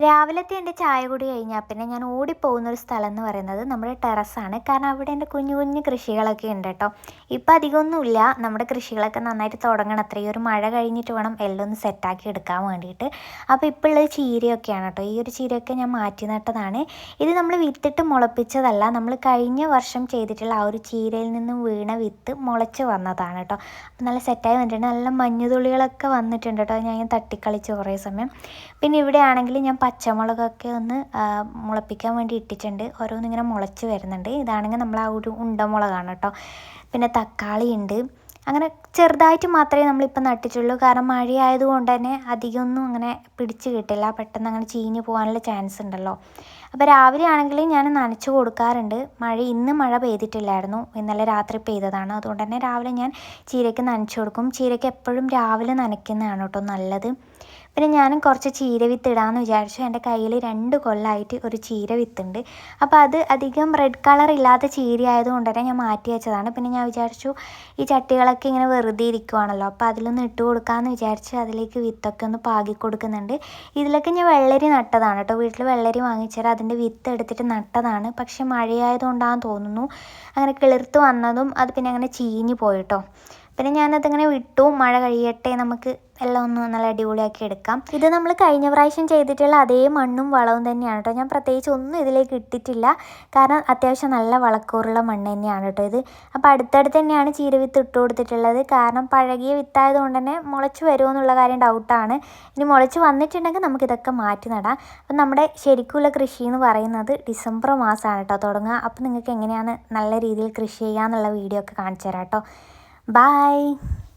രാവിലത്തെ എൻ്റെ ചായ കുടി കഴിഞ്ഞാൽ പിന്നെ ഞാൻ ഓടിപ്പോകുന്നൊരു സ്ഥലം എന്ന് പറയുന്നത് നമ്മുടെ ടെറസാണ്. കാരണം അവിടെ എൻ്റെ കുഞ്ഞു കുഞ്ഞു കൃഷികളൊക്കെ ഉണ്ട് കേട്ടോ. ഇപ്പം അധികമൊന്നുമില്ല, നമ്മുടെ കൃഷികളൊക്കെ നന്നായിട്ട് തുടങ്ങണം അത്രയും. ഒരു മഴ കഴിഞ്ഞിട്ട് വേണം എല്ലാം ഒന്ന് സെറ്റാക്കി എടുക്കാൻ വേണ്ടിയിട്ട്. അപ്പോൾ ഇപ്പോൾ ഉള്ളത് ചീരയൊക്കെയാണ് കേട്ടോ. ഈ ഒരു ചീരയൊക്കെ ഞാൻ മാറ്റി നട്ടതാണ്. ഇത് നമ്മൾ വിത്തിട്ട് മുളപ്പിച്ചതല്ല, നമ്മൾ കഴിഞ്ഞ വർഷം ചെയ്തിട്ടുള്ള ആ ഒരു ചീരയിൽ നിന്നും വീണ വിത്ത് മുളച്ച് വന്നതാണ് കേട്ടോ. അപ്പോൾ നല്ല സെറ്റായി വന്നിട്ടുണ്ട്, നല്ല മഞ്ഞുതുള്ളികളൊക്കെ വന്നിട്ടുണ്ട് കേട്ടോ. ഞാൻ തട്ടിക്കളിച്ച് കുറേ സമയം. പിന്നെ ഇവിടെ ആണെങ്കിൽ ഞാൻ പച്ചമുളകൊക്കെ ഒന്ന് മുളപ്പിക്കാൻ വേണ്ടി ഇട്ടിട്ടുണ്ട്. ഓരോന്നിങ്ങനെ മുളച്ച് വരുന്നുണ്ട്. ഇതാണെങ്കിൽ നമ്മൾ ആ ഒരു ഉണ്ടമുളകാണ് കേട്ടോ. പിന്നെ തക്കാളി ഉണ്ട്. അങ്ങനെ ചെറുതായിട്ട് മാത്രമേ നമ്മളിപ്പോൾ നട്ടിട്ടുള്ളൂ. കാരണം മഴയായതുകൊണ്ട് തന്നെ അധികമൊന്നും അങ്ങനെ പിടിച്ച് കിട്ടില്ല, പെട്ടെന്ന് അങ്ങനെ ചീഞ്ഞ് പോകാനുള്ള ചാൻസ് ഉണ്ടല്ലോ. അപ്പോൾ രാവിലെ ആണെങ്കിൽ ഞാൻ നനച്ച് കൊടുക്കാറുണ്ട്. ഇന്ന് മഴ പെയ്തിട്ടില്ലായിരുന്നു, ഇന്നലെ രാത്രി പെയ്തതാണ്. അതുകൊണ്ട് തന്നെ രാവിലെ ഞാൻ ചീരയ്ക്ക് നനച്ച് കൊടുക്കും. ചീരയ്ക്ക് എപ്പോഴും രാവിലെ നനയ്ക്കുന്നതാണ് കേട്ടോ നല്ലത്. പിന്നെ ഞാനും കുറച്ച് ചീര വിത്ത് ഇടാമെന്ന് വിചാരിച്ചു. എൻ്റെ കയ്യിൽ 2 കൊല്ലമായിട്ട് ഒരു ചീര വിത്തുണ്ട്. അപ്പോൾ അത് അധികം റെഡ് കളർ ഇല്ലാത്ത ചീര ആയതുകൊണ്ട് തന്നെ ഞാൻ മാറ്റി വെച്ചതാണ്. പിന്നെ ഞാൻ വിചാരിച്ചു ഈ ചട്ടികളൊക്കെ ഇങ്ങനെ വെറുതെ ഇരിക്കുവാണല്ലോ, അപ്പോൾ അതിലൊന്ന് ഇട്ട് കൊടുക്കാമെന്ന് വിചാരിച്ച് അതിലേക്ക് വിത്തൊക്കെ ഒന്ന് പാകി കൊടുക്കുന്നുണ്ട്. ഇതിലൊക്കെ ഞാൻ വെള്ളരി നട്ടതാണ് കേട്ടോ. വീട്ടിൽ വെള്ളരി വാങ്ങിച്ചാൽ അതിൻ്റെ വിത്ത് എടുത്തിട്ട് നട്ടതാണ്. പക്ഷെ മഴയായതുകൊണ്ടാണെന്ന് തോന്നുന്നു അങ്ങനെ കിളിർത്ത് വന്നതും അത് പിന്നെ അങ്ങനെ ചീഞ്ഞ് പോയിട്ടോ. പിന്നെ ഞാനതിങ്ങനെ വിട്ടു, മഴ കഴിയട്ടെ, നമുക്ക് എല്ലാം ഒന്ന് നല്ല അടിപൊളിയാക്കി എടുക്കാം. ഇത് നമ്മൾ കഴിഞ്ഞ പ്രാവശ്യം ചെയ്തിട്ടുള്ള അതേ മണ്ണും വളവും തന്നെയാണ് കേട്ടോ. ഞാൻ പ്രത്യേകിച്ച് ഒന്നും ഇതിലേക്ക് ഇട്ടിട്ടില്ല, കാരണം അത്യാവശ്യം നല്ല വളക്കൂറുള്ള മണ്ണ് തന്നെയാണ് കേട്ടോ ഇത്. അപ്പോൾ അടുത്തടുത്ത് തന്നെയാണ് ചീര വിത്ത് ഇട്ട് കൊടുത്തിട്ടുള്ളത്. കാരണം പഴകിയ വിത്തായതുകൊണ്ട് തന്നെ മുളച്ച് വരുമോ എന്നുള്ള കാര്യം ഡൗട്ടാണ്. ഇനി മുളച്ച് വന്നിട്ടുണ്ടെങ്കിൽ നമുക്കിതൊക്കെ മാറ്റി നടാം. അപ്പം നമ്മുടെ ശരിക്കുള്ള കൃഷി എന്ന് പറയുന്നത് ഡിസംബർ മാസമാണ് കേട്ടോ തുടങ്ങുക. അപ്പോൾ നിങ്ങൾക്ക് എങ്ങനെയാണ് നല്ല രീതിയിൽ കൃഷി ചെയ്യാമെന്നുള്ള വീഡിയോ ഒക്കെ കാണിച്ചു തരാം കേട്ടോ. Bye.